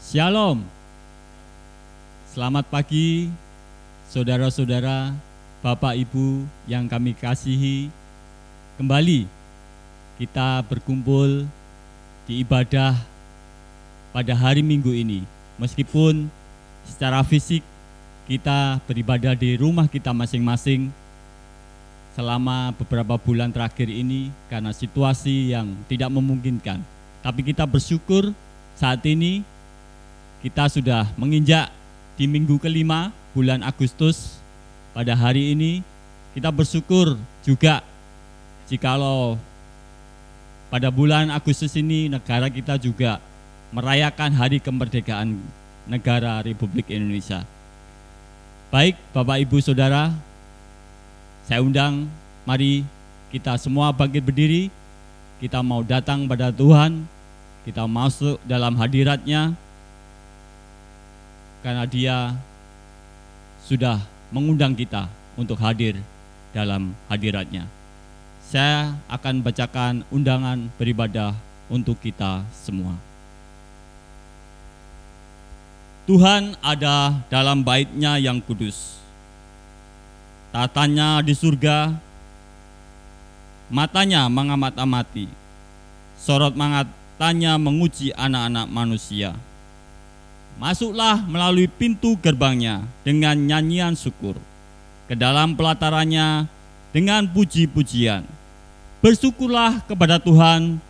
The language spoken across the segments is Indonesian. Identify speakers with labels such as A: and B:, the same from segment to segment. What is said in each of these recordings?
A: Shalom. Selamat pagi, saudara-saudara, Bapak Ibu yang kami kasihi. Kembali kita berkumpul di ibadah pada hari Minggu ini. Meskipun secara fisik kita beribadah di rumah kita masing-masing selama beberapa bulan terakhir ini karena situasi yang tidak memungkinkan. Tapi kita bersyukur saat ini kita sudah menginjak di minggu kelima bulan Agustus. Pada hari ini kita bersyukur juga jikalau pada bulan Agustus ini negara kita juga merayakan hari kemerdekaan negara Republik Indonesia. Baik Bapak Ibu Saudara, saya undang, mari kita semua bangkit berdiri. Kita mau datang pada Tuhan, kita masuk dalam hadirat-Nya, karena Dia sudah mengundang kita untuk hadir dalam hadirat-Nya. Saya akan bacakan undangan beribadah untuk kita semua. Tuhan ada dalam bait-Nya yang kudus. Tatanya di surga, matanya mengamat-amati, sorot matanya menguji anak-anak manusia. Masuklah melalui pintu gerbang-Nya dengan nyanyian syukur, ke dalam pelatarannya dengan puji-pujian. Bersyukurlah kepada Tuhan,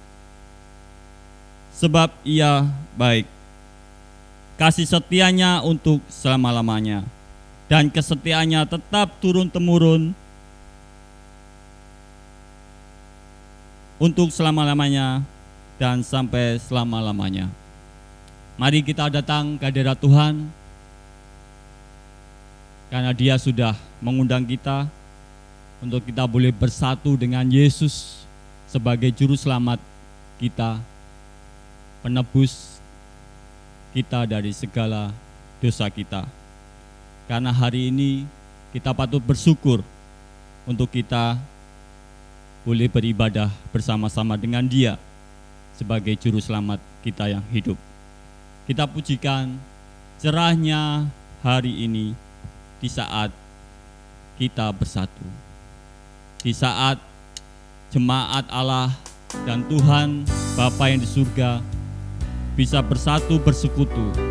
A: sebab Ia baik. Kasih setia-Nya untuk selama-lamanya, dan kesetiaannya tetap turun-temurun untuk selama-lamanya dan sampai selama-lamanya. Mari kita datang ke hadirat Tuhan, karena Dia sudah mengundang kita untuk kita boleh bersatu dengan Yesus sebagai juru selamat kita, penebus kita dari segala dosa kita. Karena hari ini kita patut bersyukur untuk kita boleh beribadah bersama-sama dengan Dia sebagai juru selamat kita yang hidup. Kita pujikan cerahnya hari ini di saat kita bersatu, di saat jemaat Allah dan Tuhan Bapa yang di surga bisa bersatu bersekutu.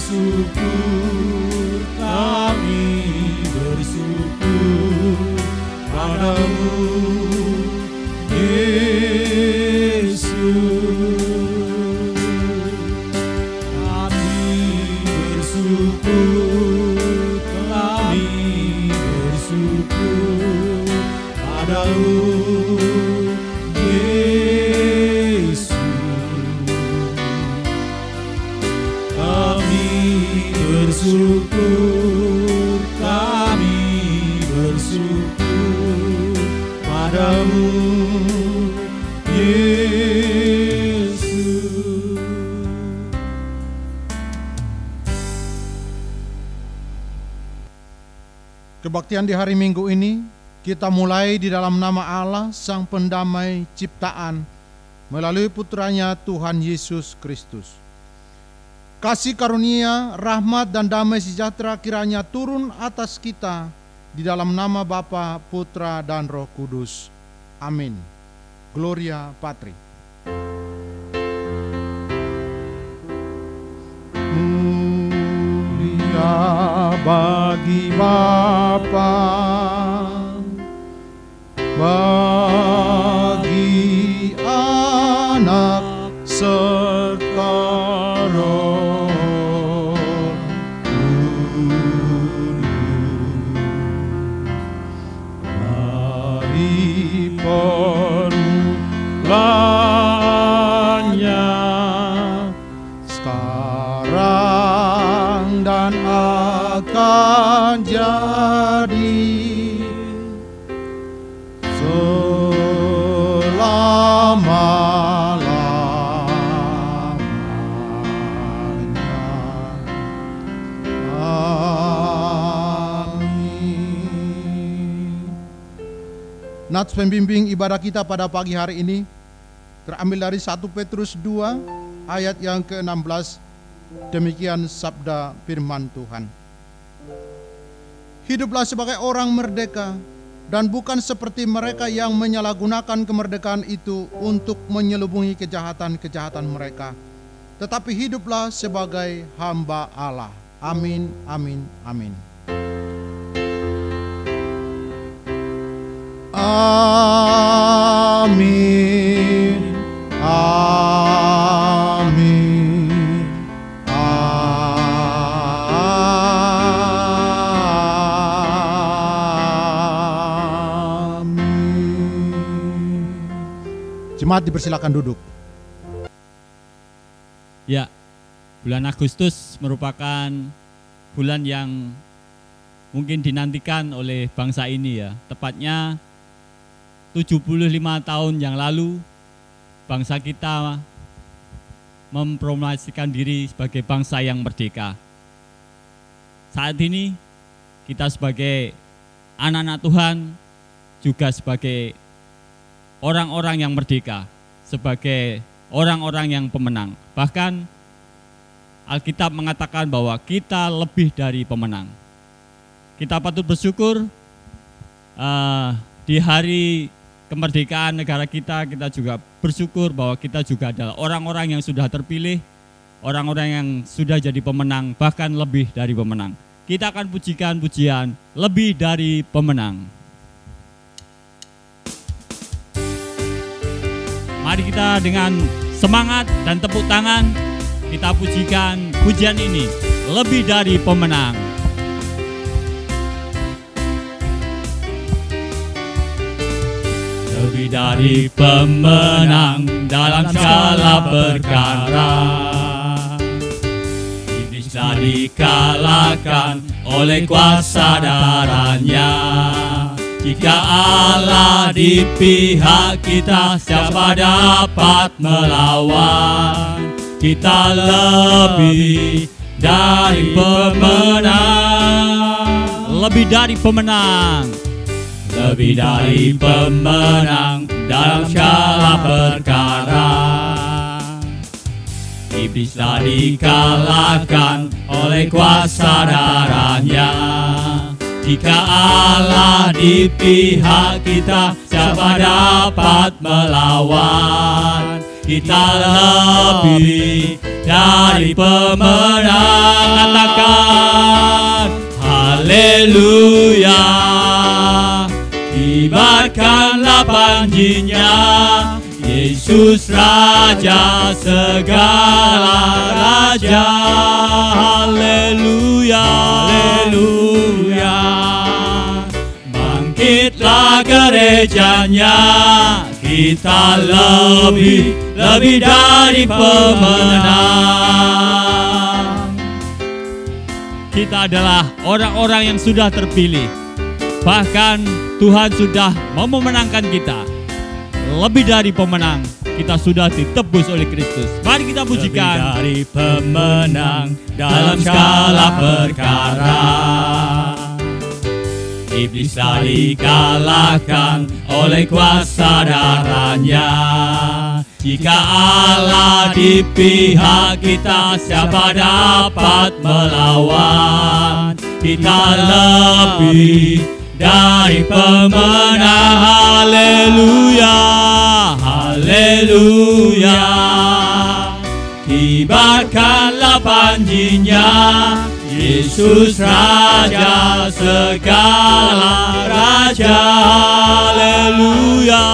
B: bersyukur, kami bersyukur padamu, Yesus. Kami bersyukur, kami bersyukur padamu, Yesus. Kami bersyukur, kami bersyukur padamu, Yesus.
C: Kebaktian di hari Minggu ini kita mulai di dalam nama Allah Sang Pendamai Ciptaan melalui putranya Tuhan Yesus Kristus. Kasih karunia, rahmat dan damai sejahtera kiranya turun atas kita di dalam nama Bapa, Putra dan Roh Kudus. Amin. Gloria Patri. Mulia bagi Bapa, bagi Anak serta Roh Kudus, dari permulaannya, sekarang dan akan jadi, selama-lamanya. Amin. Nats pembimbing ibadah kita pada pagi hari ini terambil dari 1 Petrus 2 ayat yang ke-16. Demikian sabda firman Tuhan. Hiduplah sebagai orang merdeka dan bukan seperti mereka yang menyalahgunakan kemerdekaan itu untuk menyelubungi kejahatan-kejahatan mereka, tetapi hiduplah sebagai hamba Allah. Amin, amin, amin. Amin, amin. Jemaat dipersilakan duduk.
A: Ya, bulan Agustus merupakan bulan yang mungkin dinantikan oleh bangsa ini ya. Tepatnya 75 tahun yang lalu bangsa kita mempromosikan diri sebagai bangsa yang merdeka. Saat ini kita sebagai anak-anak Tuhan juga sebagai orang-orang yang merdeka, sebagai orang-orang yang pemenang. Bahkan Alkitab mengatakan bahwa kita lebih dari pemenang. Kita patut bersyukur di hari kemerdekaan negara kita juga bersyukur bahwa kita juga adalah orang-orang yang sudah terpilih, orang-orang yang sudah jadi pemenang, bahkan lebih dari pemenang. Kita akan pujikan pujian lebih dari pemenang. Mari kita dengan semangat dan tepuk tangan kita pujikan pujian ini, lebih dari pemenang. Lebih dari pemenang dalam segala perkara, iblis telah dikalahkan oleh kuasa darahnya. Jika Allah di pihak kita, siapa dapat melawan? Kita lebih dari pemenang, lebih dari pemenang, lebih dari pemenang dalam segala perkara. Iblis telah dikalahkan oleh kuasa darahnya. Jika Allah di pihak kita, siapa dapat melawan? kita lebih dari pemenang. Katakan haleluya, kibarkanlah panjinya, Yesus Raja segala raja. Haleluya, haleluya, bangkitlah gerejanya, kita lebih dari pemenang. Kita adalah orang-orang yang sudah terpilih. Bahkan Tuhan sudah mau memenangkan kita. Lebih dari pemenang, kita sudah ditebus oleh Kristus. Mari kita pujikan.
B: Lebih dari pemenang dalam segala perkara. Iblis telah dikalahkan oleh kuasa darahnya. Jika Allah di pihak kita, siapa dapat melawan? Kita lebih dari pemenang. Haleluya, haleluya, kibarkanlah panjinya, Yesus Raja segala raja. Haleluya,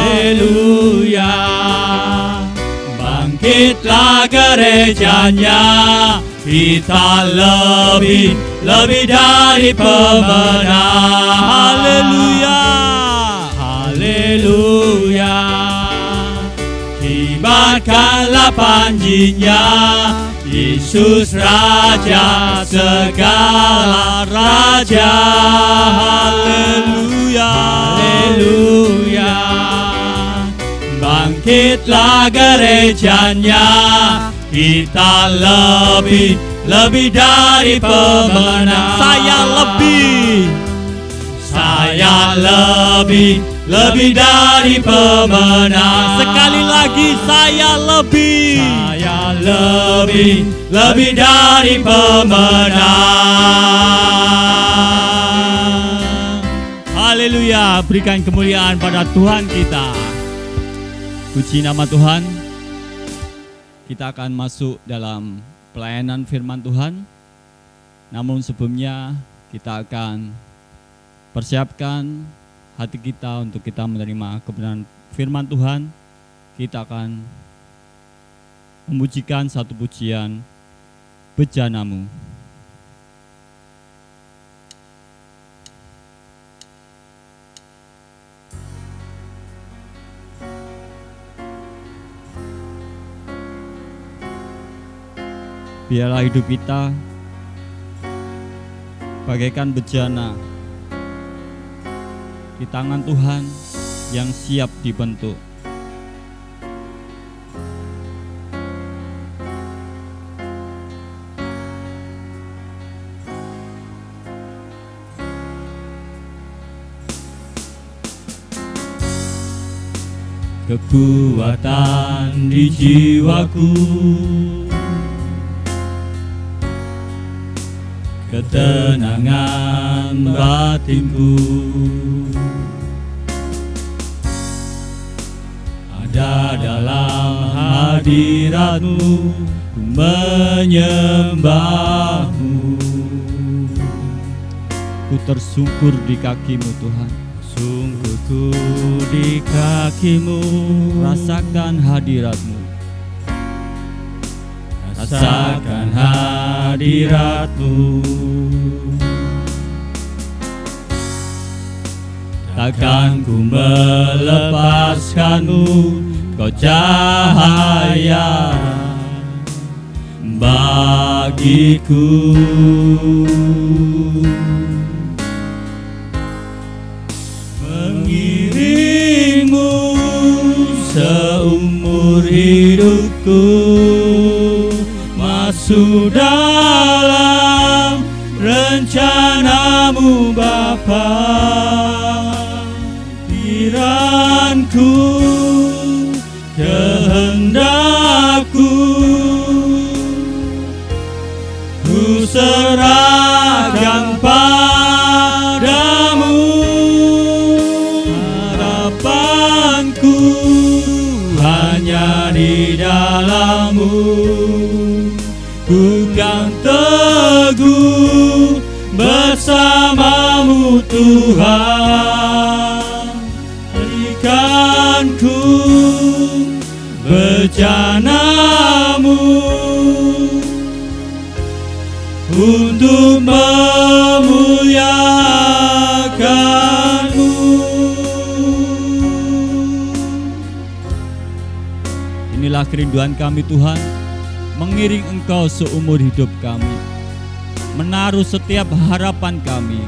B: haleluya, bangkitlah gerejanya, kita lebih dari pemenang. Haleluya, haleluya, kibarkanlah panjinya, Yesus Raja segala raja. Haleluya, haleluya, bangkitlah gerejanya, kita lebih dari pemenang. Saya lebih dari pemenang. Sekali lagi, saya lebih dari pemenang. Haleluya, berikan kemuliaan pada Tuhan kita. Puji nama Tuhan. Kita akan masuk dalam pelayanan firman Tuhan. Namun sebelumnya kita akan persiapkan hati kita untuk kita menerima kebenaran firman Tuhan. Kita akan memujikan satu pujian, Bejanamu. Biarlah hidup kita bagaikan bejana di tangan Tuhan yang siap dibentuk. Kekuatan di jiwaku, ketenangan batinku, ada dalam hadirat-Mu, ku menyembah-Mu. Ku tersungkur di kaki-Mu Tuhan, sungkurku di kaki-Mu. Rasakan hadirat-Mu, rasakan hadirat-Mu. Takkan ku melepaskan-Mu, Kau cahaya bagiku. Mengiring-Mu seumur hidupku, masuk dalam rencana-Mu Bapa. Pikiranku, kehendakku, ku serahkan padamu. Harapanku hanya
A: ku kan teguh bersamamu Tuhan. Jadikan ku bejanamu untuk memuliakanmu. Inilah kerinduan kami Tuhan, mengiring Engkau seumur hidup kami, menaruh setiap harapan kami,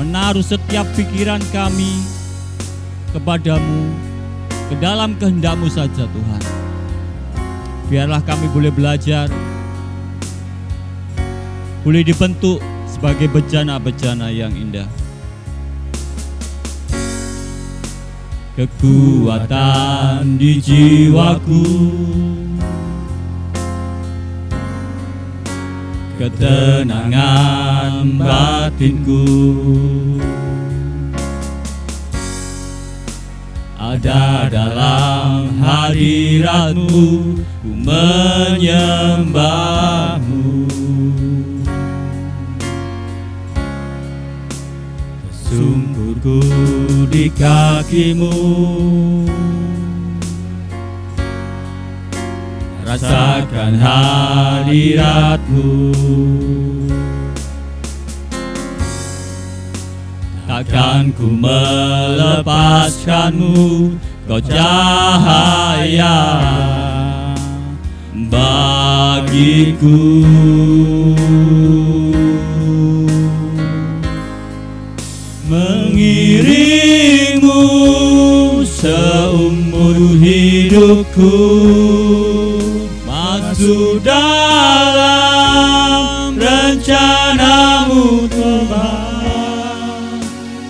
A: menaruh setiap pikiran kami kepadamu, ke dalam kehendak-Mu saja Tuhan. Biarlah kami boleh belajar, boleh dibentuk sebagai bejana-bejana yang indah. Kekuatan di jiwaku, ketenangan batinku, ada dalam hadirat-Mu, ku menyembah-Mu. Tersungkurku di kaki-Mu, rasakan hadirat-Mu. Takkan ku melepaskan-Mu, Kau cahaya bagiku. Mengiring-Mu seumur hidupku, masuk dalam rencana-Mu Tuhan.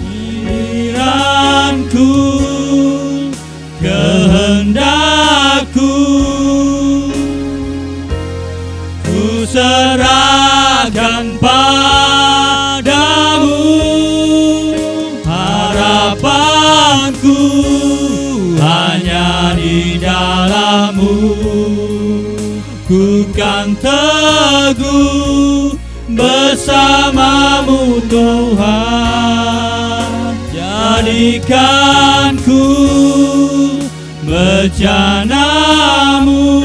A: Giliranku, kehendak-Ku, ku serahkan padamu. Harapanku hanya di dalam-Mu, ku kan teguh bersama-Mu Tuhan. Jadikan ku bejana-Mu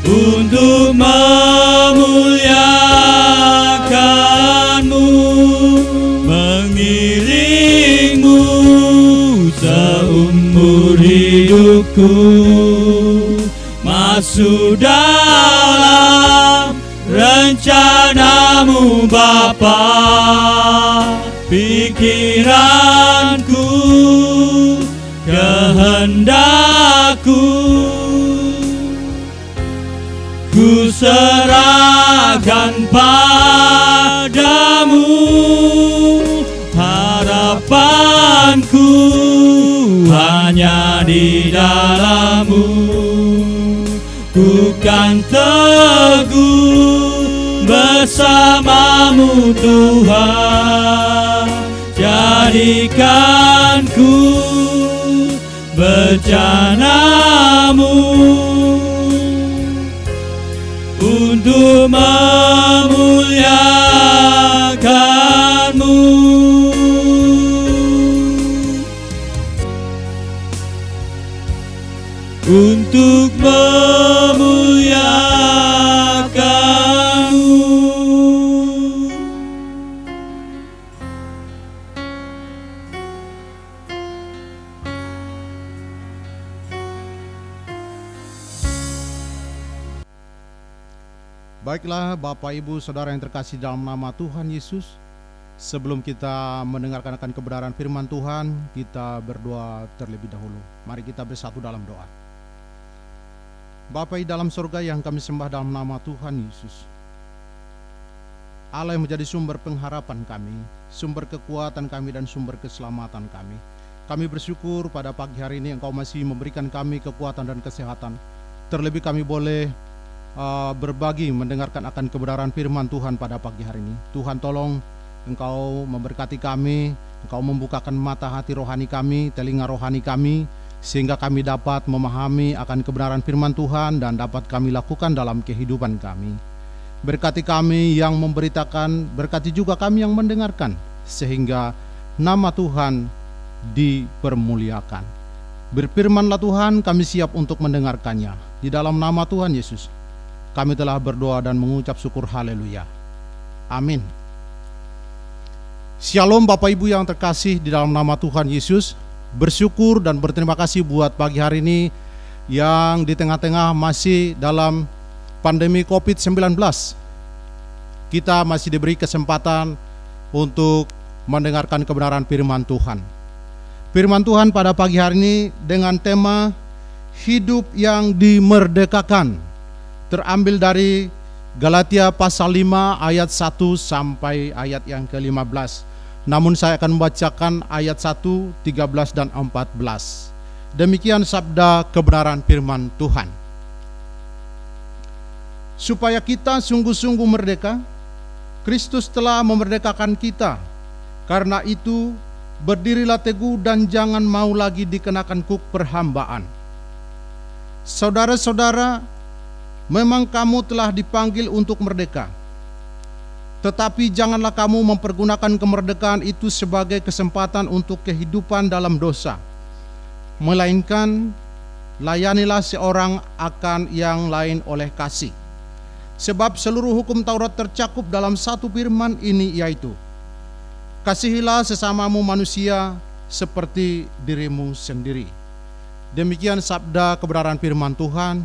A: untuk memuliakan-Mu. Mengiring-Mu seumur hidupku, masuk dalam rencana-Mu Bapa. Pikiranku, kehendak-Ku, ku serahkan padamu. Harapanku hanya di dalam-Mu, ku kan teguh bersama-Mu Tuhan. Jadikan ku bejana-Mu untuk memuliakan-Mu. Untuk memuliakan-Mu.
C: Baiklah Bapak Ibu Saudara yang terkasih dalam nama Tuhan Yesus, sebelum kita mendengarkan akan kebenaran firman Tuhan, kita berdoa terlebih dahulu. Mari kita bersatu dalam doa. Bapa di dalam surga yang kami sembah dalam nama Tuhan Yesus, Allah yang menjadi sumber pengharapan kami, sumber kekuatan kami dan sumber keselamatan kami. Kami bersyukur pada pagi hari ini Engkau masih memberikan kami kekuatan dan kesehatan. Terlebih kami boleh berbagi mendengarkan akan kebenaran firman Tuhan pada pagi hari ini. Tuhan tolong Engkau memberkati kami, Engkau membukakan mata hati rohani kami, telinga rohani kami, sehingga kami dapat memahami akan kebenaran firman Tuhan dan dapat kami lakukan dalam kehidupan kami. Berkati kami yang memberitakan, berkati juga kami yang mendengarkan, sehingga nama Tuhan dipermuliakan. Berfirmanlah Tuhan, kami siap untuk mendengarkannya. Di dalam nama Tuhan Yesus kami telah berdoa dan mengucap syukur, haleluya, amin. Shalom Bapak Ibu yang terkasih di dalam nama Tuhan Yesus. Bersyukur dan berterima kasih buat pagi hari ini yang di tengah-tengah masih dalam pandemi COVID-19. Kita masih diberi kesempatan untuk mendengarkan kebenaran firman Tuhan. Firman Tuhan pada pagi hari ini dengan tema hidup yang dimerdekakan, terambil dari Galatia pasal 5 ayat 1 sampai ayat yang ke-15. Namun saya akan membacakan ayat 1, 13 dan 14. Demikian sabda kebenaran firman Tuhan. Supaya kita sungguh-sungguh merdeka, Kristus telah memerdekakan kita. Karena itu, berdirilah teguh dan jangan mau lagi dikenakan kuk perhambaan. Saudara-saudara, memang kamu telah dipanggil untuk merdeka. Tetapi janganlah kamu mempergunakan kemerdekaan itu sebagai kesempatan untuk kehidupan dalam dosa. Melainkan layanilah seorang akan yang lain oleh kasih. Sebab seluruh hukum Taurat tercakup dalam satu firman ini, yaitu kasihilah sesamamu manusia seperti dirimu sendiri. Demikian sabda kebenaran firman Tuhan.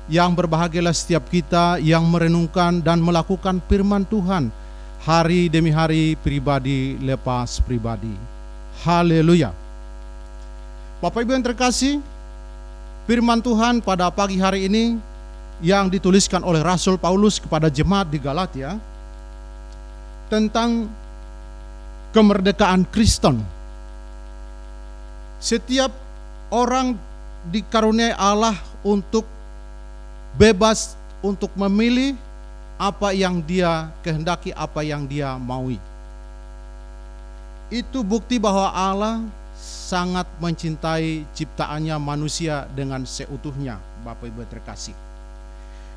C: Yang berbahagialah setiap kita yang merenungkan dan melakukan firman Tuhan hari demi hari, pribadi lepas pribadi. Haleluya. Bapak Ibu yang terkasih, firman Tuhan pada pagi hari ini yang dituliskan oleh Rasul Paulus kepada jemaat di Galatia tentang kemerdekaan Kristen. Setiap orang dikaruniai Allah untuk bebas untuk memilih apa yang dia kehendaki, apa yang dia maui. Itu bukti bahwa Allah sangat mencintai ciptaannya manusia dengan seutuhnya, Bapak Ibu terkasih.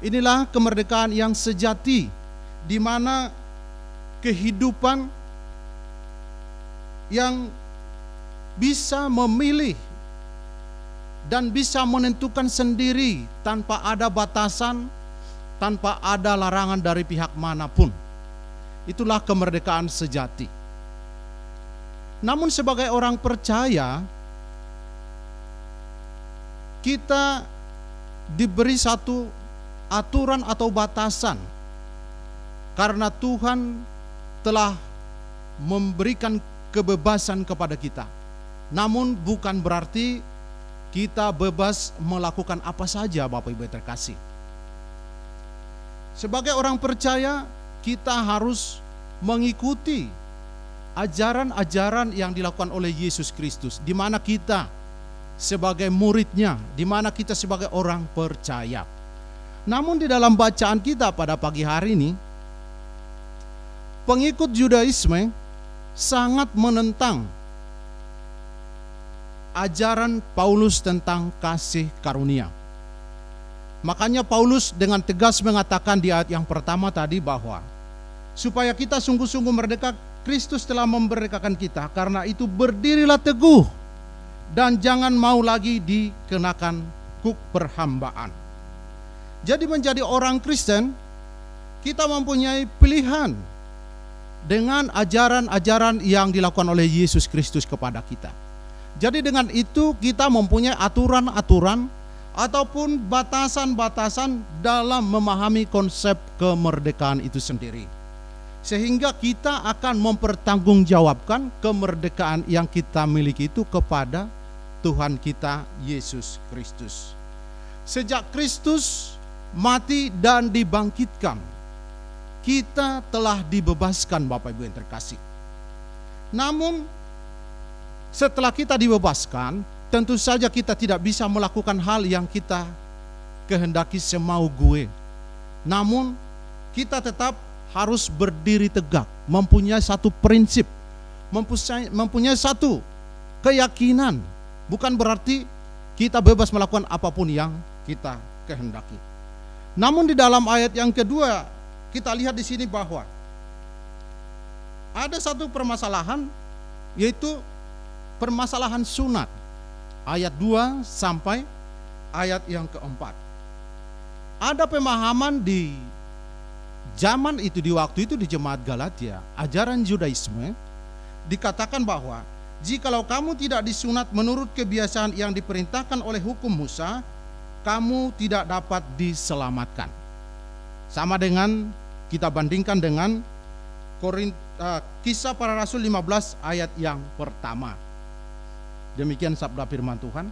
C: Inilah kemerdekaan yang sejati, di mana kehidupan yang bisa memilih dan bisa menentukan sendiri tanpa ada batasan, tanpa ada larangan dari pihak manapun. Itulah kemerdekaan sejati. Namun sebagai orang percaya, kita diberi satu aturan atau batasan, karena Tuhan telah memberikan kebebasan kepada kita. Namun bukan berarti kita bebas melakukan apa saja, Bapak Ibu terkasih. Sebagai orang percaya, kita harus mengikuti ajaran-ajaran yang dilakukan oleh Yesus Kristus, di mana kita sebagai muridnya, di mana kita sebagai orang percaya. Namun di dalam bacaan kita pada pagi hari ini, pengikut Yudaisme sangat menentang ajaran Paulus tentang kasih karunia. Makanya Paulus dengan tegas mengatakan di ayat yang pertama tadi bahwa supaya kita sungguh-sungguh merdeka, Kristus telah memerdekakan kita. Karena itu berdirilah teguh dan jangan mau lagi dikenakan kuk perhambaan. Jadi menjadi orang Kristen, kita mempunyai pilihan dengan ajaran-ajaran yang dilakukan oleh Yesus Kristus kepada kita. Jadi dengan itu kita mempunyai aturan-aturan ataupun batasan-batasan dalam memahami konsep kemerdekaan itu sendiri. Sehingga kita akan mempertanggungjawabkan kemerdekaan yang kita miliki itu kepada Tuhan kita Yesus Kristus. Sejak Kristus mati dan dibangkitkan, kita telah dibebaskan, Bapak Ibu yang terkasih. Namun setelah kita dibebaskan, tentu saja kita tidak bisa melakukan hal yang kita kehendaki semau gue. Namun kita tetap harus berdiri tegak, mempunyai satu prinsip, mempunyai satu keyakinan. Bukan berarti kita bebas melakukan apapun yang kita kehendaki. Namun di dalam ayat yang kedua kita lihat di sini bahwa ada satu permasalahan, yaitu permasalahan sunat. Ayat 2 sampai ayat yang keempat. Ada pemahaman di zaman itu, di waktu itu di jemaat Galatia, ajaran Judaisme, dikatakan bahwa jikalau kamu tidak disunat menurut kebiasaan yang diperintahkan oleh hukum Musa, kamu tidak dapat diselamatkan. Sama dengan kita bandingkan dengan Kisah Para Rasul 15 ayat yang pertama. Demikian sabda firman Tuhan.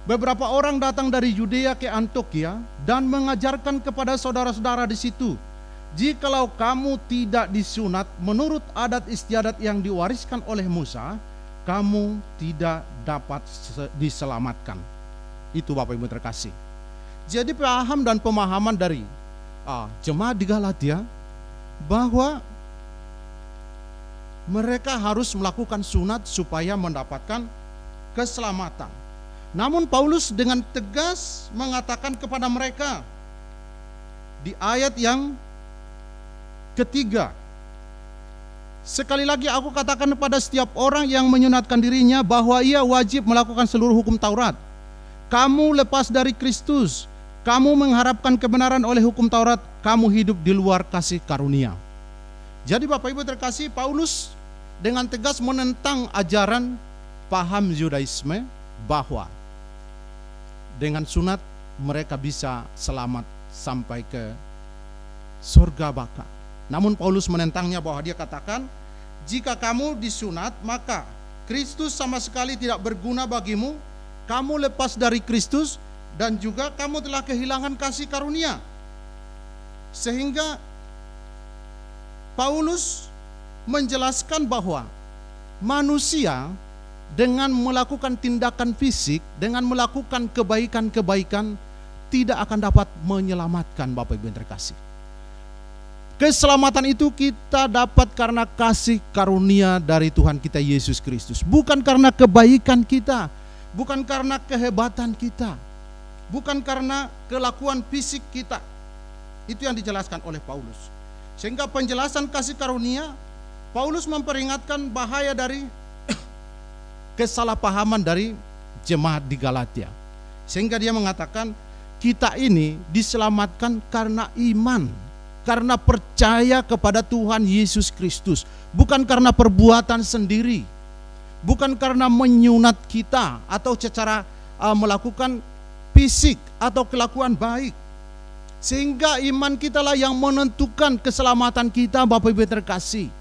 C: Beberapa orang datang dari Yudea ke Antiokhia dan mengajarkan kepada saudara-saudara di situ, jikalau kamu tidak disunat menurut adat istiadat yang diwariskan oleh Musa, kamu tidak dapat diselamatkan. Itu Bapak Ibu terkasih. Jadi paham dan pemahaman dari jemaat di Galatia bahwa mereka harus melakukan sunat supaya mendapatkan keselamatan. Namun Paulus dengan tegas mengatakan kepada mereka di ayat yang ketiga, sekali lagi aku katakan kepada setiap orang yang menyunatkan dirinya bahwa ia wajib melakukan seluruh hukum Taurat. Kamu lepas dari Kristus, kamu mengharapkan kebenaran oleh hukum Taurat, kamu hidup di luar kasih karunia. Jadi Bapak Ibu terkasih, Paulus dengan tegas menentang ajaran paham Judaisme bahwa dengan sunat mereka bisa selamat sampai ke surga baka. Namun Paulus menentangnya bahwa dia katakan, jika kamu disunat maka Kristus sama sekali tidak berguna bagimu, kamu lepas dari Kristus dan juga kamu telah kehilangan kasih karunia. Sehingga Paulus menjelaskan bahwa manusia dengan melakukan tindakan fisik, dengan melakukan kebaikan-kebaikan tidak akan dapat menyelamatkan Bapak Ibu yang terkasih. Keselamatan itu kita dapat karena kasih karunia dari Tuhan kita Yesus Kristus, bukan karena kebaikan kita, bukan karena kehebatan kita, bukan karena kelakuan fisik kita. Itu yang dijelaskan oleh Paulus. Sehingga penjelasan kasih karunia, Paulus memperingatkan bahaya dari kesalahpahaman dari jemaat di Galatia. Sehingga dia mengatakan kita ini diselamatkan karena iman, karena percaya kepada Tuhan Yesus Kristus, bukan karena perbuatan sendiri, bukan karena menyunat kita atau secara melakukan fisik atau kelakuan baik. Sehingga iman kita lah yang menentukan keselamatan kita Bapak Ibu terkasih.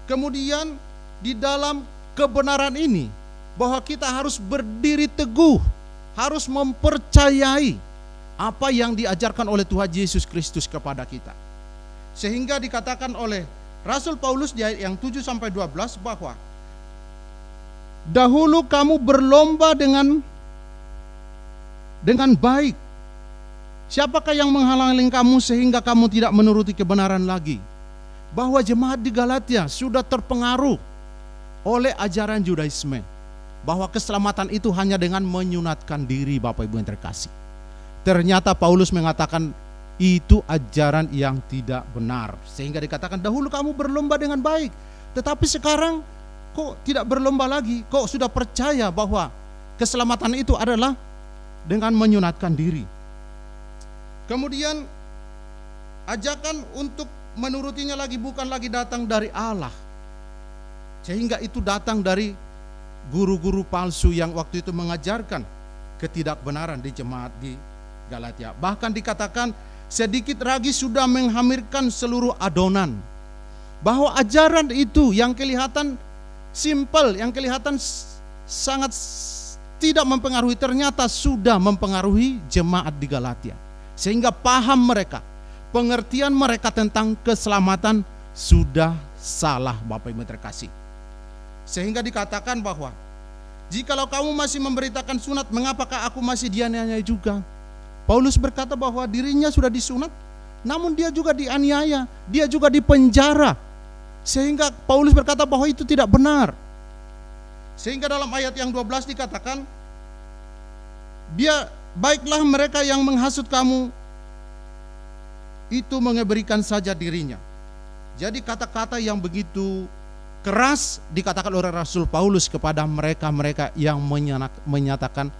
C: Kemudian di dalam kebenaran ini bahwa kita harus berdiri teguh, harus mempercayai apa yang diajarkan oleh Tuhan Yesus Kristus kepada kita. Sehingga dikatakan oleh Rasul Paulus di ayat yang 7 sampai 12 bahwa dahulu kamu berlomba dengan baik. Siapakah yang menghalangi kamu sehingga kamu tidak menuruti kebenaran lagi? Bahwa jemaat di Galatia sudah terpengaruh oleh ajaran Judaisme, bahwa keselamatan itu hanya dengan menyunatkan diri Bapak Ibu yang terkasih. Ternyata Paulus mengatakan itu ajaran yang tidak benar. Sehingga dikatakan dahulu kamu berlomba dengan baik, tetapi sekarang kok tidak berlomba lagi, kok sudah percaya bahwa keselamatan itu adalah dengan menyunatkan diri. Kemudian ajakan untuk menurutinya lagi bukan lagi datang dari Allah, sehingga itu datang dari guru-guru palsu yang waktu itu mengajarkan ketidakbenaran di jemaat di Galatia. Bahkan dikatakan sedikit lagi sudah menghamirkan seluruh adonan. Bahwa ajaran itu yang kelihatan simpel, yang kelihatan sangat tidak mempengaruhi, ternyata sudah mempengaruhi jemaat di Galatia. Sehingga paham mereka, pengertian mereka tentang keselamatan sudah salah Bapak Ibu terkasih. Sehingga dikatakan bahwa jikalau kamu masih memberitakan sunat, mengapakah aku masih dianiaya juga? Paulus berkata bahwa dirinya sudah disunat, namun dia juga dianiaya, dia juga dipenjara. Sehingga Paulus berkata bahwa itu tidak benar. Sehingga dalam ayat yang 12 dikatakan, baiklah mereka yang menghasut kamu itu mengeberikan saja dirinya. Jadi kata-kata yang begitu keras dikatakan oleh Rasul Paulus kepada mereka-mereka yang menyatakan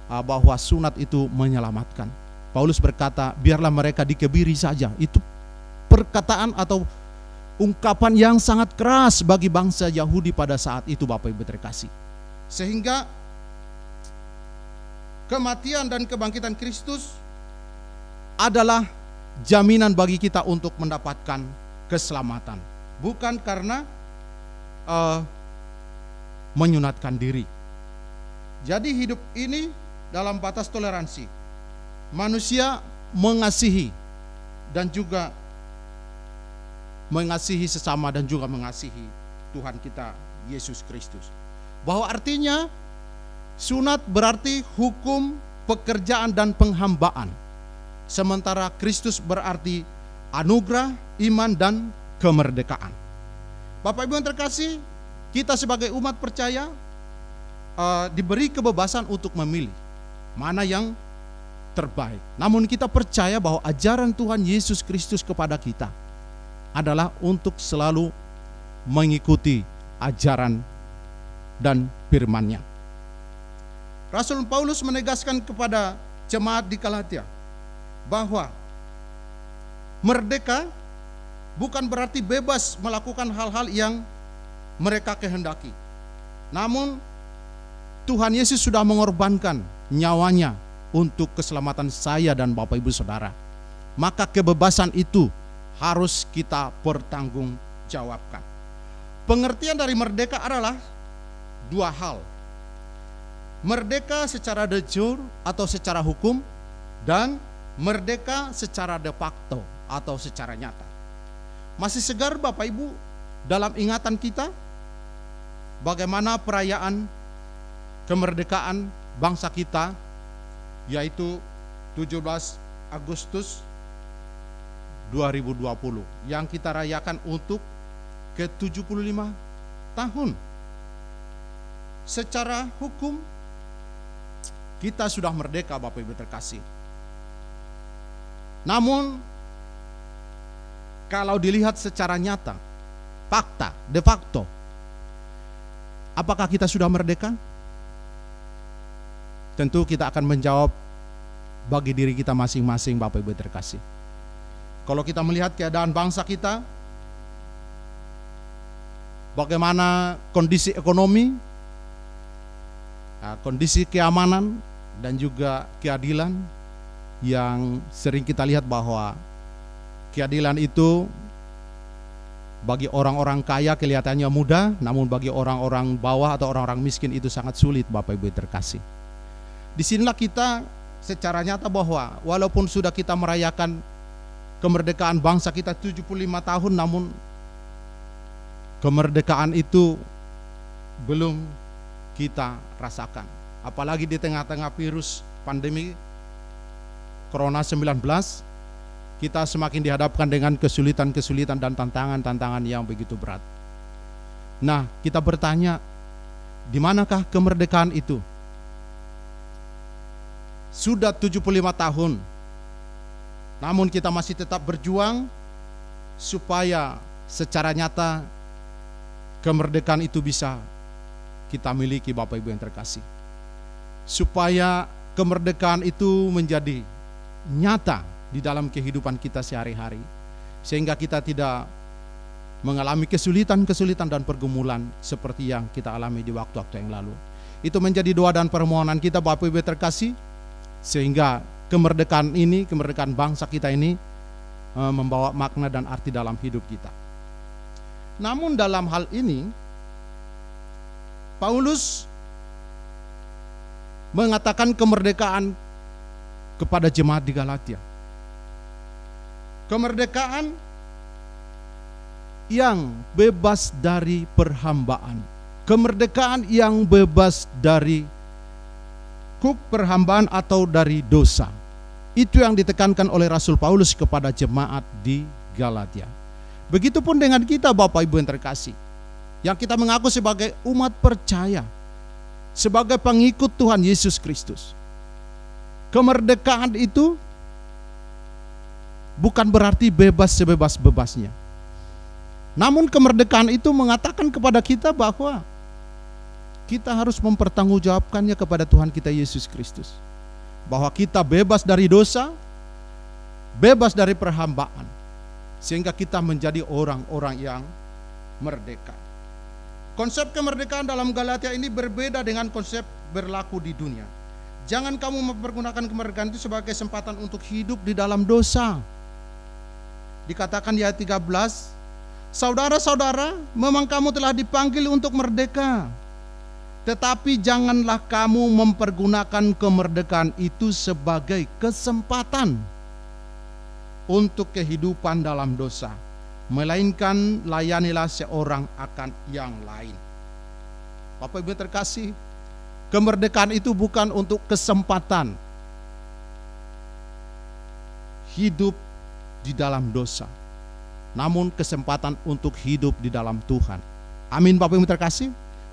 C: bahwa sunat itu menyelamatkan. Paulus berkata, biarlah mereka dikebiri saja. Itu perkataan atau ungkapan yang sangat keras bagi bangsa Yahudi pada saat itu, Bapak Ibu terkasih. Sehingga kematian dan kebangkitan Kristus adalah jaminan bagi kita untuk mendapatkan keselamatan, bukan karena menyunatkan diri. Jadi hidup ini dalam batas toleransi. Manusia mengasihi dan juga mengasihi sesama dan juga mengasihi Tuhan kita Yesus Kristus. Bahwa artinya sunat berarti hukum, pekerjaan dan penghambaan. Sementara Kristus berarti anugerah, iman dan kemerdekaan. Bapak Ibu yang terkasih, kita sebagai umat percaya diberi kebebasan untuk memilih mana yang terbaik. Namun kita percaya bahwa ajaran Tuhan Yesus Kristus kepada kita adalah untuk selalu mengikuti ajaran dan firman-Nya. Rasul Paulus menegaskan kepada jemaat di Galatia bahwa merdeka bukan berarti bebas melakukan hal-hal yang mereka kehendaki. Namun Tuhan Yesus sudah mengorbankan nyawanya untuk keselamatan saya dan Bapak Ibu Saudara. Maka kebebasan itu harus kita pertanggungjawabkan. Pengertian dari merdeka adalah dua hal. Merdeka secara de jure atau secara hukum, dan merdeka secara de facto atau secara nyata. Masih segar Bapak Ibu dalam ingatan kita bagaimana perayaan kemerdekaan bangsa kita, yaitu 17 Agustus 2020 yang kita rayakan untuk ke-75 tahun. Secara hukum kita sudah merdeka Bapak Ibu terkasih. Namun kalau dilihat secara nyata, fakta, de facto, apakah kita sudah merdeka? Tentu kita akan menjawab bagi diri kita masing-masing Bapak Ibu terkasih. Kalau kita melihat keadaan bangsa kita, bagaimana kondisi ekonomi, kondisi keamanan dan juga keadilan, yang sering kita lihat bahwa keadilan itu bagi orang-orang kaya kelihatannya mudah, namun bagi orang-orang bawah atau orang-orang miskin itu sangat sulit Bapak Ibu terkasih. Disinilah kita secara nyata bahwa walaupun sudah kita merayakan kemerdekaan bangsa kita 75 tahun, namun kemerdekaan itu belum kita rasakan. Apalagi di tengah-tengah virus pandemi Corona 19, kita semakin dihadapkan dengan kesulitan-kesulitan dan tantangan-tantangan yang begitu berat. Nah, kita bertanya, di manakah kemerdekaan itu? Sudah 75 tahun, namun kita masih tetap berjuang supaya secara nyata kemerdekaan itu bisa kita miliki Bapak Ibu yang terkasih. Supaya kemerdekaan itu menjadi nyata di dalam kehidupan kita sehari-hari, sehingga kita tidak mengalami kesulitan-kesulitan dan pergumulan seperti yang kita alami di waktu-waktu yang lalu. Itu menjadi doa dan permohonan kita Bapak Ibu terkasih, sehingga kemerdekaan ini, kemerdekaan bangsa kita ini membawa makna dan arti dalam hidup kita. Namun dalam hal ini Paulus mengatakan kemerdekaan kepada jemaat di Galatia. Kemerdekaan yang bebas dari perhambaan, kemerdekaan yang bebas dari perhambaan atau dari dosa. Itu yang ditekankan oleh Rasul Paulus kepada jemaat di Galatia. Begitupun dengan kita Bapak Ibu yang terkasih. yang kita mengaku sebagai umat percaya, sebagai pengikut Tuhan Yesus Kristus. Kemerdekaan itu bukan berarti bebas sebebas-bebasnya. Namun kemerdekaan itu mengatakan kepada kita bahwa kita harus mempertanggungjawabkannya kepada Tuhan kita Yesus Kristus. Bahwa kita bebas dari dosa, bebas dari perhambaan, sehingga kita menjadi orang-orang yang merdeka. Konsep kemerdekaan dalam Galatia ini berbeda dengan konsep berlaku di dunia. Jangan kamu mempergunakan kemerdekaan itu sebagai kesempatan untuk hidup di dalam dosa. Dikatakan di ayat 13, saudara-saudara, memang kamu telah dipanggil untuk merdeka. Tetapi janganlah kamu mempergunakan kemerdekaan itu sebagai kesempatan untuk kehidupan dalam dosa, melainkan layanilah seorang akan yang lain. Bapak Ibu terkasih, kemerdekaan itu bukan untuk kesempatan hidup di dalam dosa, namun kesempatan untuk hidup di dalam Tuhan. Amin Bapak Ibu terkasih.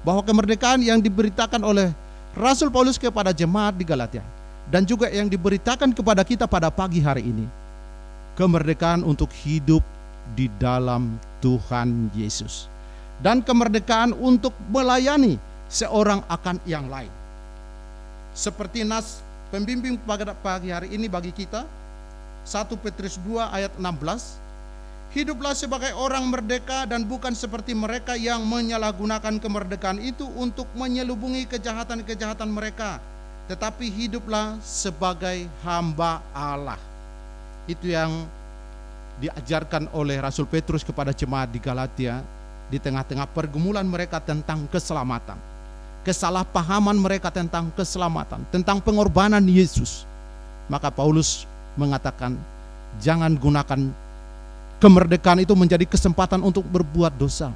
C: Bahwa kemerdekaan yang diberitakan oleh Rasul Paulus kepada jemaat di Galatia dan juga yang diberitakan kepada kita pada pagi hari ini, kemerdekaan untuk hidup di dalam Tuhan Yesus dan kemerdekaan untuk melayani seorang akan yang lain. Seperti nas pembimbing pada pagi hari ini bagi kita, 1 Petrus 2 ayat 16, hiduplah sebagai orang merdeka dan bukan seperti mereka yang menyalahgunakan kemerdekaan itu untuk menyelubungi kejahatan-kejahatan mereka, tetapi hiduplah sebagai hamba Allah. Itu yang diajarkan oleh Rasul Petrus kepada jemaat di Galatia di tengah-tengah pergumulan mereka tentang keselamatan, kesalahpahaman mereka tentang keselamatan, tentang pengorbanan Yesus. Maka Paulus mengatakan, jangan gunakan kemerdekaan itu menjadi kesempatan untuk berbuat dosa,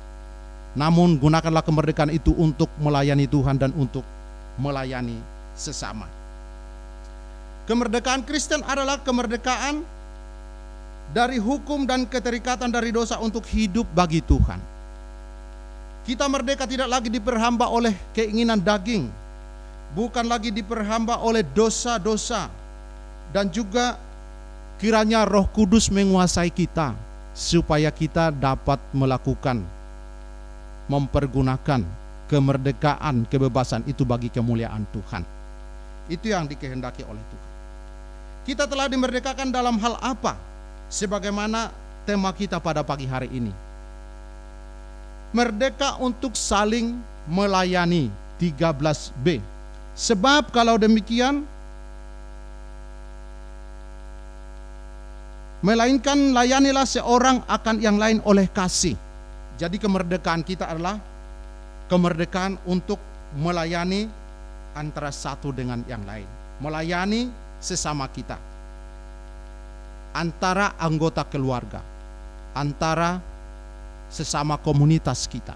C: namun gunakanlah kemerdekaan itu untuk melayani Tuhan dan untuk melayani sesama. Kemerdekaan Kristen adalah kemerdekaan dari hukum dan keterikatan dari dosa untuk hidup bagi Tuhan. Kita merdeka tidak lagi diperhamba oleh keinginan daging, bukan lagi diperhamba oleh dosa-dosa, dan juga kiranya Roh Kudus menguasai kita supaya kita dapat melakukan, mempergunakan kemerdekaan, kebebasan itu bagi kemuliaan Tuhan. Itu yang dikehendaki oleh Tuhan. Kita telah dimerdekakan dalam hal apa? Sebagaimana tema kita pada pagi hari ini. Merdeka untuk saling melayani, 13b. Sebab kalau demikian, melainkan layanilah seorang akan yang lain oleh kasih. Jadi kemerdekaan kita adalah kemerdekaan untuk melayani antara satu dengan yang lain, melayani sesama kita, antara anggota keluarga, antara sesama komunitas kita.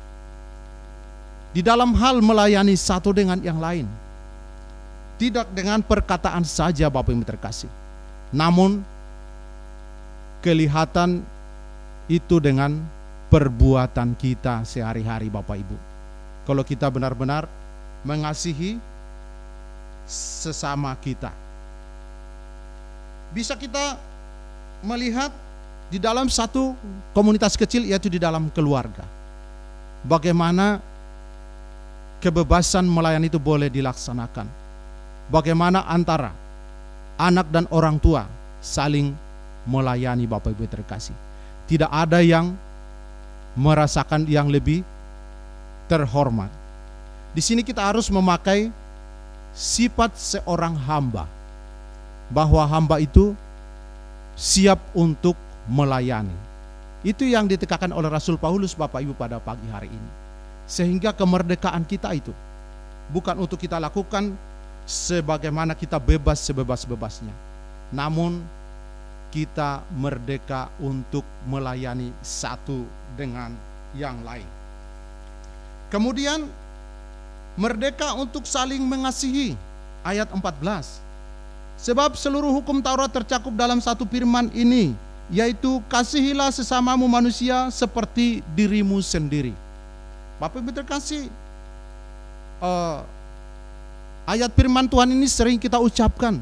C: Di dalam hal melayani satu dengan yang lain, tidak dengan perkataan saja Bapak Ibu terkasih, namun kelihatan itu dengan perbuatan kita sehari-hari Bapak Ibu. Kalau kita benar-benar mengasihi sesama kita, bisa kita melihat di dalam satu komunitas kecil, yaitu di dalam keluarga, bagaimana kebebasan melayani itu boleh dilaksanakan. Bagaimana antara anak dan orang tua saling melayani Bapak Ibu terkasih. Tidak ada yang merasakan yang lebih terhormat. Di sini kita harus memakai sifat seorang hamba, bahwa hamba itu siap untuk melayani. Itu yang ditekankan oleh Rasul Paulus Bapak Ibu pada pagi hari ini. Sehingga kemerdekaan kita itu bukan untuk kita lakukan sebagaimana kita bebas sebebas-bebasnya, namun kita merdeka untuk melayani satu dengan yang lain. Kemudian merdeka untuk saling mengasihi, ayat 14. Sebab seluruh hukum Taurat tercakup dalam satu firman ini, yaitu kasihilah sesamamu manusia seperti dirimu sendiri. Bapak Ibu terkasih, ayat firman Tuhan ini sering kita ucapkan,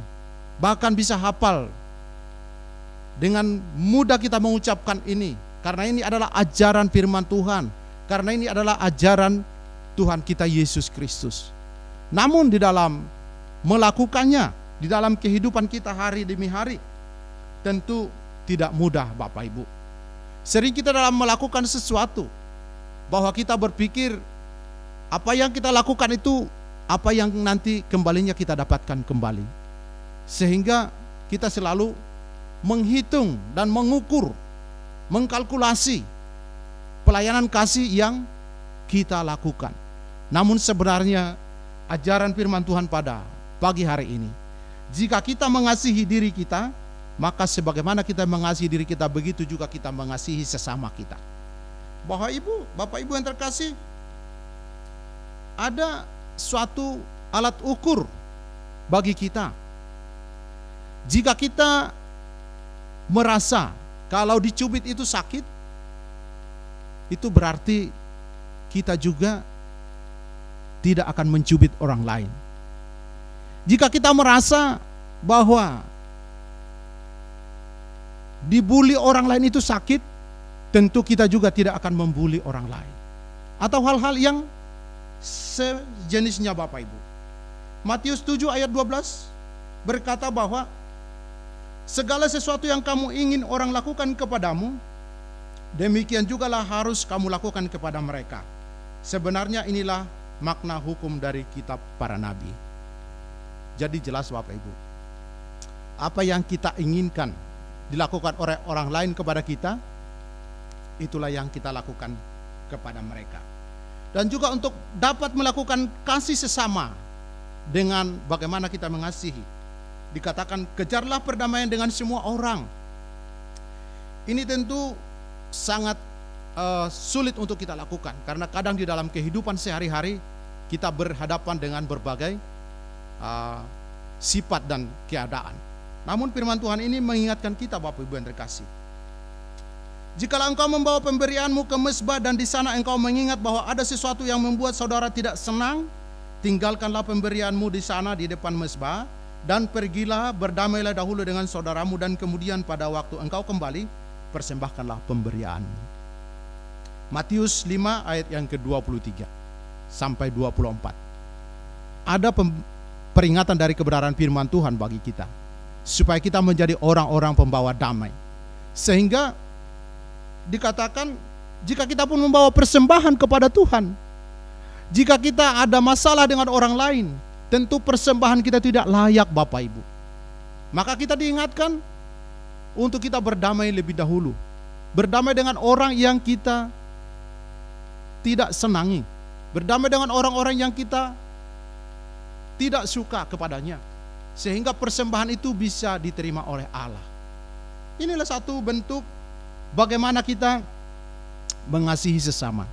C: bahkan bisa hafal. Dengan mudah kita mengucapkan ini, karena ini adalah ajaran firman Tuhan, karena ini adalah ajaran Tuhan kita Yesus Kristus. Namun di dalam melakukannya, di dalam kehidupan kita hari demi hari, tentu tidak mudah Bapak Ibu. Sering kita dalam melakukan sesuatu, bahwa kita berpikir apa yang kita lakukan itu apa yang nanti kembalinya kita dapatkan kembali. Sehingga kita selalu menghitung dan mengukur, mengkalkulasi pelayanan kasih yang kita lakukan. Namun sebenarnya ajaran firman Tuhan pada pagi hari ini, jika kita mengasihi diri kita, maka sebagaimana kita mengasihi diri kita, begitu juga kita mengasihi sesama kita. Bapak Ibu yang terkasih, ada suatu alat ukur bagi kita. Jika kita merasa kalau dicubit itu sakit, itu berarti kita juga tidak akan mencubit orang lain. Jika kita merasa bahwa dibully orang lain itu sakit, tentu kita juga tidak akan membuli orang lain. Atau hal-hal yang sejenisnya Bapak Ibu. Matius 7 ayat 12 berkata bahwa segala sesuatu yang kamu ingin orang lakukan kepadamu, demikian jugalah harus kamu lakukan kepada mereka. Sebenarnya inilah makna hukum dari kitab para nabi. Jadi jelas Bapak Ibu, apa yang kita inginkan dilakukan oleh orang lain kepada kita, itulah yang kita lakukan kepada mereka. Dan juga untuk dapat melakukan kasih sesama dengan bagaimana kita mengasihi. Dikatakan kejarlah perdamaian dengan semua orang. Ini tentu sangat sulit untuk kita lakukan, karena kadang di dalam kehidupan sehari-hari kita berhadapan dengan berbagai sifat dan keadaan. Namun firman Tuhan ini mengingatkan kita Bapak Ibu yang terkasih, jikalau engkau membawa pemberianmu ke mezbah dan di sana engkau mengingat bahwa ada sesuatu yang membuat saudara tidak senang, tinggalkanlah pemberianmu di sana di depan mezbah dan pergilah berdamailah dahulu dengan saudaramu, dan kemudian pada waktu engkau kembali persembahkanlah pemberianmu. Matius 5 ayat yang ke-23 sampai 24. Ada peringatan dari kebenaran firman Tuhan bagi kita, supaya kita menjadi orang-orang pembawa damai. Sehingga dikatakan, jika kita pun membawa persembahan kepada Tuhan, jika kita ada masalah dengan orang lain, tentu persembahan kita tidak layak Bapak Ibu. Maka kita diingatkan untuk kita berdamai lebih dahulu. Berdamai dengan orang yang kita tidak senangi. Berdamai dengan orang-orang yang kita tidak suka kepadanya, sehingga persembahan itu bisa diterima oleh Allah. Inilah satu bentuk bagaimana kita mengasihi sesama.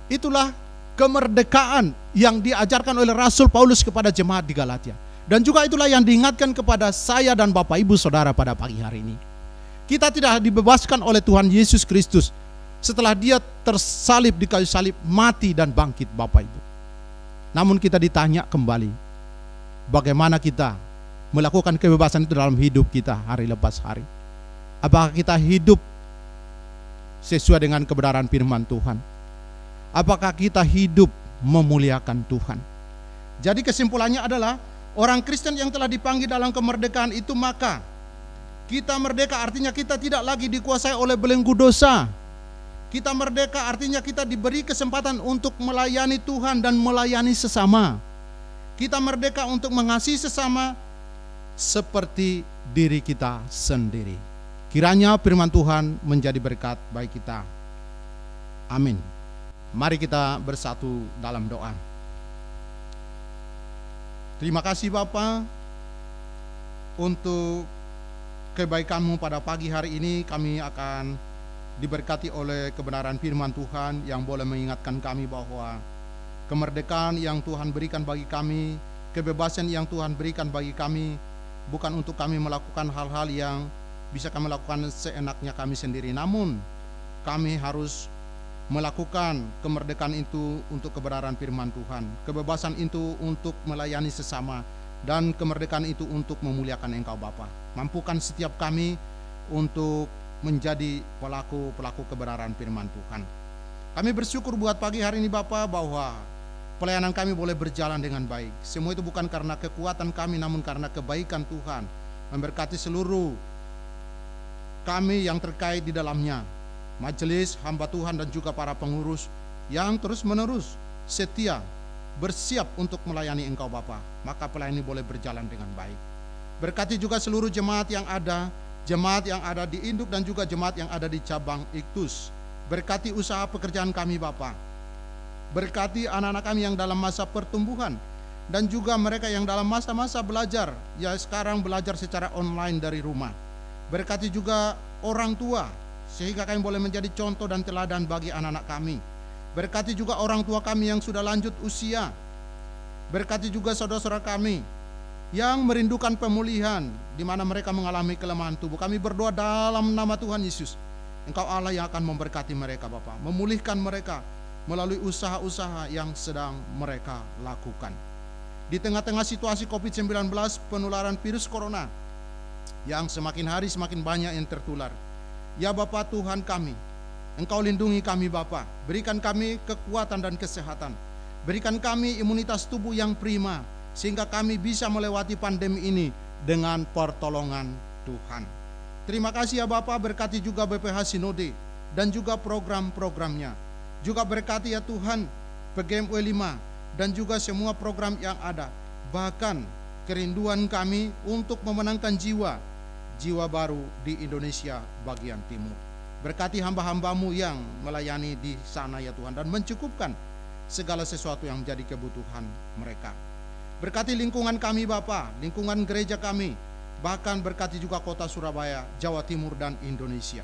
C: Itulah kemerdekaan yang diajarkan oleh Rasul Paulus kepada jemaat di Galatia. Dan juga itulah yang diingatkan kepada saya dan Bapak Ibu Saudara pada pagi hari ini. Kita tidak dibebaskan oleh Tuhan Yesus Kristus setelah dia tersalib di kayu salib, mati dan bangkit Bapak Ibu. Namun kita ditanya kembali, bagaimana kita melakukan kebebasan itu dalam hidup kita hari lepas hari. Apakah kita hidup sesuai dengan kebenaran firman Tuhan? Apakah kita hidup memuliakan Tuhan? Jadi kesimpulannya adalah, orang Kristen yang telah dipanggil dalam kemerdekaan itu, maka kita merdeka artinya kita tidak lagi dikuasai oleh belenggu dosa. Kita merdeka artinya kita diberi kesempatan untuk melayani Tuhan dan melayani sesama. Kita merdeka untuk mengasihi sesama seperti diri kita sendiri. Kiranya firman Tuhan menjadi berkat bagi kita. Amin. Mari kita bersatu dalam doa. Terima kasih Bapa untuk kebaikan-Mu pada pagi hari ini. Kami akan diberkati oleh kebenaran firman Tuhan yang boleh mengingatkan kami bahwa kemerdekaan yang Tuhan berikan bagi kami, kebebasan yang Tuhan berikan bagi kami, bukan untuk kami melakukan hal-hal yang bisa kami lakukan seenaknya kami sendiri. Namun kami harus melakukan kemerdekaan itu untuk kebenaran firman Tuhan, kebebasan itu untuk melayani sesama, dan kemerdekaan itu untuk memuliakan Engkau Bapa. Mampukan setiap kami untuk menjadi pelaku-pelaku kebenaran firman Tuhan. Kami bersyukur buat pagi hari ini Bapa, bahwa pelayanan kami boleh berjalan dengan baik. Semua itu bukan karena kekuatan kami, namun karena kebaikan Tuhan. Memberkati seluruh kami yang terkait di dalamnya, majelis, hamba Tuhan, dan juga para pengurus yang terus-menerus setia, bersiap untuk melayani Engkau Bapa. Maka pelayanan ini boleh berjalan dengan baik. Berkati juga seluruh jemaat yang ada di Induk dan juga jemaat yang ada di cabang Iktus. Berkati usaha pekerjaan kami Bapa. Berkati anak-anak kami yang dalam masa pertumbuhan, dan juga mereka yang dalam masa-masa belajar, ya sekarang belajar secara online dari rumah. Berkati juga orang tua, sehingga kami boleh menjadi contoh dan teladan bagi anak-anak kami. Berkati juga orang tua kami yang sudah lanjut usia. Berkati juga saudara-saudara kami yang merindukan pemulihan, di mana mereka mengalami kelemahan tubuh. Kami berdoa dalam nama Tuhan Yesus, Engkau Allah yang akan memberkati mereka Bapa, memulihkan mereka melalui usaha-usaha yang sedang mereka lakukan. Di tengah-tengah situasi COVID-19, penularan virus corona yang semakin hari semakin banyak yang tertular, ya Bapa Tuhan kami, Engkau lindungi kami Bapa, berikan kami kekuatan dan kesehatan, berikan kami imunitas tubuh yang prima, sehingga kami bisa melewati pandemi ini dengan pertolongan Tuhan. Terima kasih ya Bapa, berkati juga BPH Sinode dan juga program-programnya. Juga berkati ya Tuhan PGMW 5 dan juga semua program yang ada. Bahkan kerinduan kami untuk memenangkan jiwa baru di Indonesia bagian timur. Berkati hamba-hambamu yang melayani di sana ya Tuhan, dan mencukupkan segala sesuatu yang menjadi kebutuhan mereka. Berkati lingkungan kami Bapa, lingkungan gereja kami, bahkan berkati juga kota Surabaya, Jawa Timur, dan Indonesia.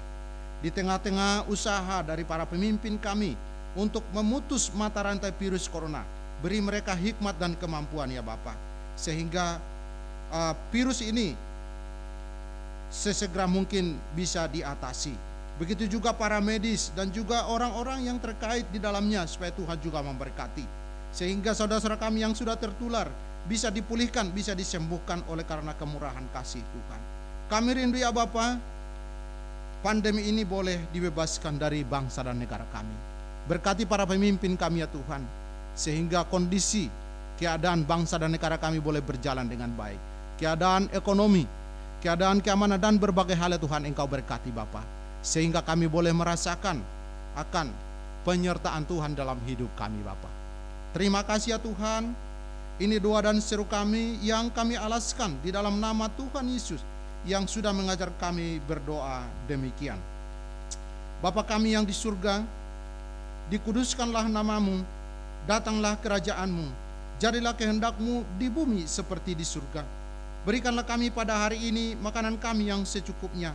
C: Di tengah-tengah usaha dari para pemimpin kami untuk memutus mata rantai virus corona, beri mereka hikmat dan kemampuan ya Bapa, sehingga virus ini sesegera mungkin bisa diatasi. Begitu juga para medis dan juga orang-orang yang terkait di dalamnya, supaya Tuhan juga memberkati, sehingga saudara-saudara kami yang sudah tertular bisa dipulihkan, bisa disembuhkan oleh karena kemurahan kasih Tuhan. Kami rindu ya Bapa, pandemi ini boleh dibebaskan dari bangsa dan negara kami. Berkati para pemimpin kami ya Tuhan, sehingga kondisi keadaan bangsa dan negara kami boleh berjalan dengan baik. Keadaan ekonomi, keadaan keamanan, dan berbagai hal ya Tuhan, Engkau berkati Bapa, sehingga kami boleh merasakan akan penyertaan Tuhan dalam hidup kami Bapa. Terima kasih ya Tuhan. Ini doa dan seru kami yang kami alaskan di dalam nama Tuhan Yesus yang sudah mengajar kami berdoa demikian. Bapa kami yang di surga, dikuduskanlah namamu, datanglah kerajaanmu, jadilah kehendakmu di bumi seperti di surga. Berikanlah kami pada hari ini makanan kami yang secukupnya,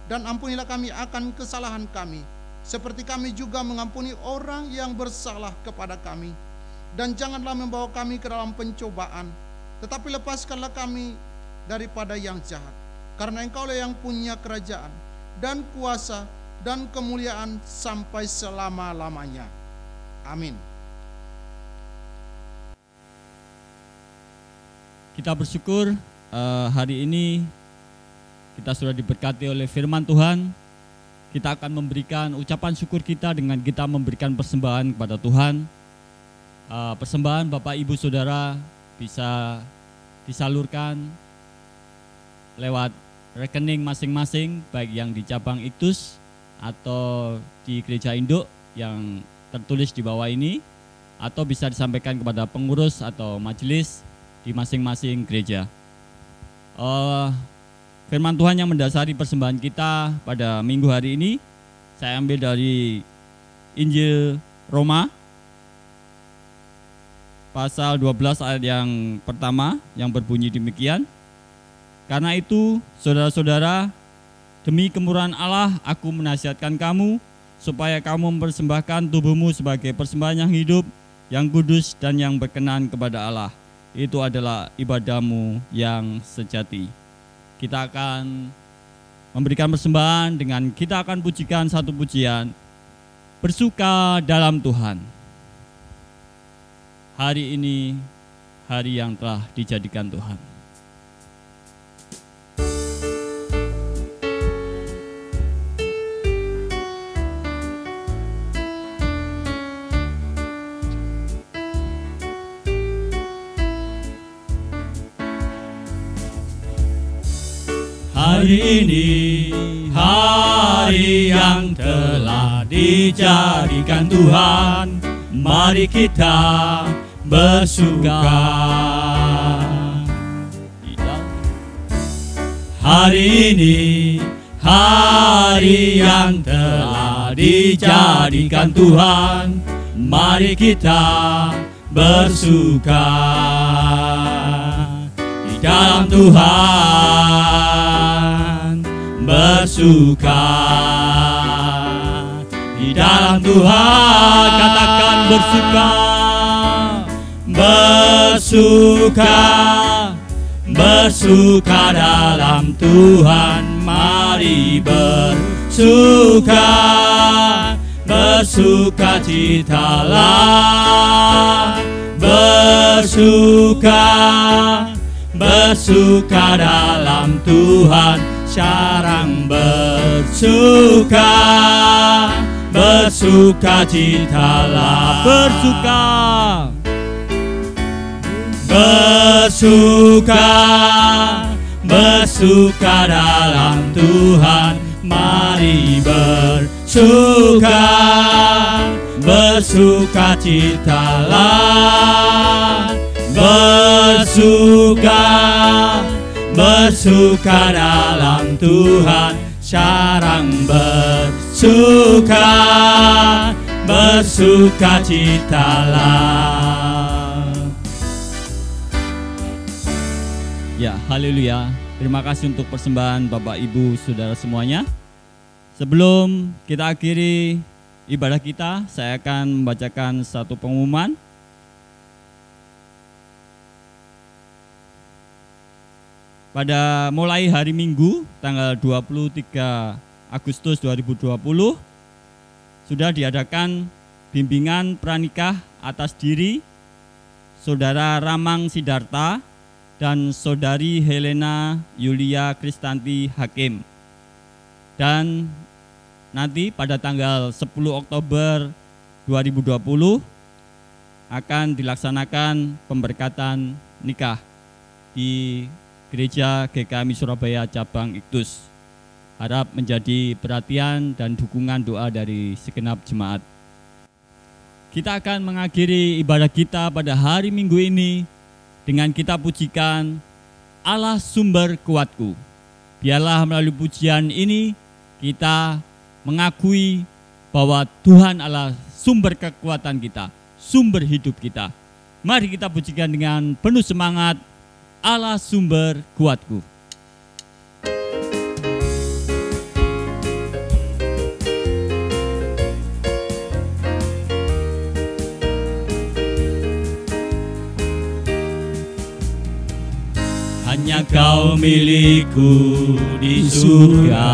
C: dan ampunilah kami akan kesalahan kami, seperti kami juga mengampuni orang yang bersalah kepada kami. Dan janganlah membawa kami ke dalam pencobaan, tetapi lepaskanlah kami daripada yang jahat. Karena Engkaulah yang punya kerajaan dan kuasa dan kemuliaan sampai selama-lamanya. Amin.
A: Kita bersyukur hari ini kita sudah diberkati oleh firman Tuhan. Kita akan memberikan ucapan syukur kita dengan kita memberikan persembahan kepada Tuhan. Persembahan Bapak Ibu Saudara bisa disalurkan lewat rekening masing-masing, baik yang di cabang Iktus atau di gereja induk yang tertulis di bawah ini, atau bisa disampaikan kepada pengurus atau majelis di masing-masing gereja. Firman Tuhan yang mendasari persembahan kita pada minggu hari ini, saya ambil dari Injil Roma pasal 12 ayat yang pertama yang berbunyi demikian. Karena itu, saudara-saudara, demi kemurahan Allah aku menasihatkan kamu supaya kamu mempersembahkan tubuhmu sebagai persembahan yang hidup, yang kudus, dan yang berkenan kepada Allah. Itu adalah ibadahmu yang sejati. Kita akan memberikan persembahan dengan kita akan pujikan satu pujian bersuka dalam Tuhan. Hari ini hari yang telah dijadikan Tuhan. Hari ini hari yang telah dijadikan Tuhan, mari kita bersuka. Hari ini hari yang telah dijadikan Tuhan, mari kita bersuka di dalam Tuhan, bersuka di dalam Tuhan. Katakan bersuka, bersuka, bersuka dalam Tuhan. Mari bersuka, bersuka citalah, bersuka, bersuka dalam Tuhan. Sekarang bersuka, bersuka citalah, bersuka, bersuka, bersuka dalam Tuhan. Mari bersuka, bersuka citalah, bersuka, bersuka dalam Tuhan. Sekarang bersuka, bersuka citalah. Ya, haleluya. Terima kasih untuk persembahan Bapak Ibu Saudara semuanya. Sebelum kita akhiri ibadah kita, saya akan membacakan satu pengumuman. Pada mulai hari Minggu tanggal 23 Agustus 2020 sudah diadakan bimbingan pranikah atas diri Saudara Ramang Sidarta dan Saudari Helena Yulia Kristanti Hakim. Dan nanti pada tanggal 10 Oktober 2020 akan dilaksanakan pemberkatan nikah di Gereja GKMI Surabaya Cabang Iktus. Harap menjadi perhatian dan dukungan doa dari segenap jemaat. Kita akan mengakhiri ibadah kita pada hari Minggu ini dengan kita pujikan Allah sumber kuatku. Biarlah melalui pujian ini kita mengakui bahwa Tuhan Allah sumber kekuatan kita, sumber hidup kita. Mari kita pujikan dengan penuh semangat, Allah sumber kuatku. Hanya Kau milikku di surga,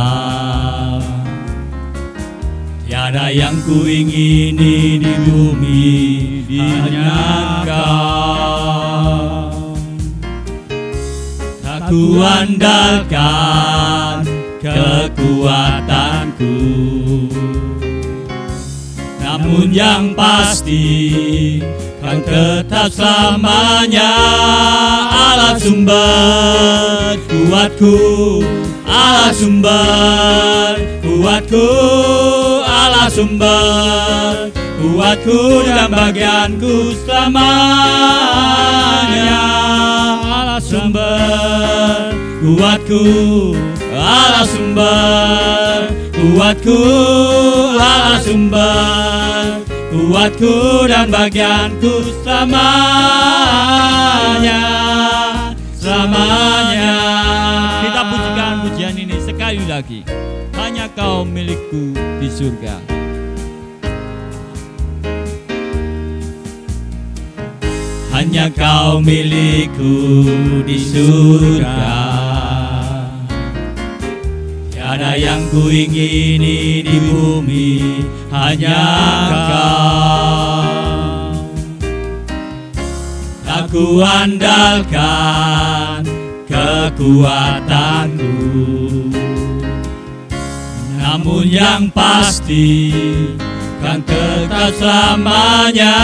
A: tiada yang ku ingini di bumi, hanya Kau. Tak ku andalkan kekuatanku, namun yang pasti Kau tetap selamanya Allah sumber kuatku, Allah sumber kuatku, Allah sumber kuatku dan bagianku selamanya. Allah sumber kuatku, Allah sumber kuatku, Allah sumber kuatku dan bagianku selamanya, selamanya. Kita pujikan pujian ini sekali lagi. Hanya Kau milikku di surga. Hanya Kau milikku di surga, Tiada yang ku ingini di bumi, hanya Kau. Tak ku andalkan kekuatanku, namun yang pasti kan tetap selamanya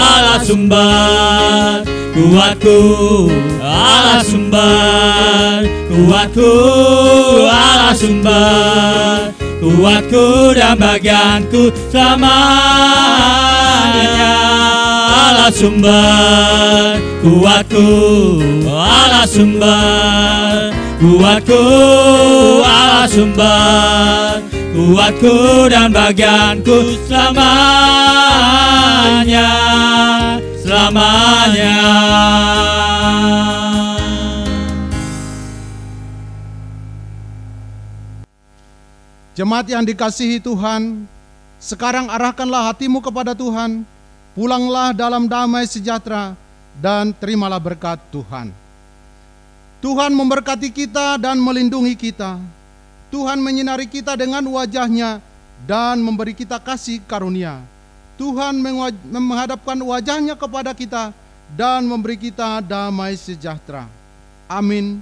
A: Allah sumber kuatku, Allah sumber kuatku, Allah sumber kuatku dan bagianku selamanya. Allah sumber kuatku, Allah sumber kuatku, Allah sumber kuatku dan bagianku selamanya, selamanya.
C: Jemaat yang dikasihi Tuhan, sekarang arahkanlah hatimu kepada Tuhan, pulanglah dalam damai sejahtera, dan terimalah berkat Tuhan. Tuhan memberkati kita dan melindungi kita. Tuhan menyinari kita dengan wajah-Nya dan memberi kita kasih karunia. Tuhan menghadapkan wajah-Nya kepada kita dan memberi kita damai sejahtera. Amin.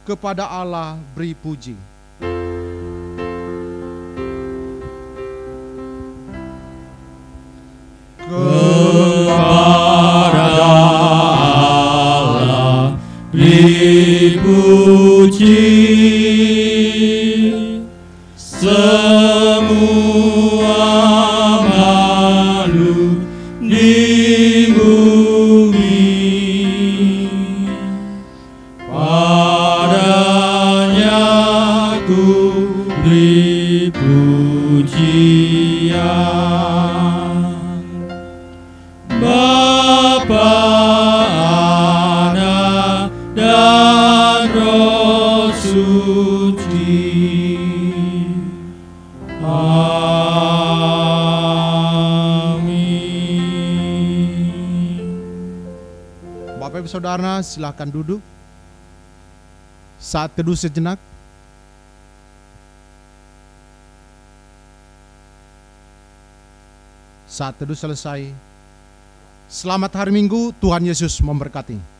C: Kepada Allah beri puji.
A: Kepada Allah beri puji. Semua makhluk di bumi, padanya ku beri pujian. Bapa, Anak, dan Roh Suci.
C: Bapak Ibu Saudara, silakan duduk. Saat teduh sejenak. Saat teduh selesai. Selamat hari Minggu, Tuhan Yesus memberkati.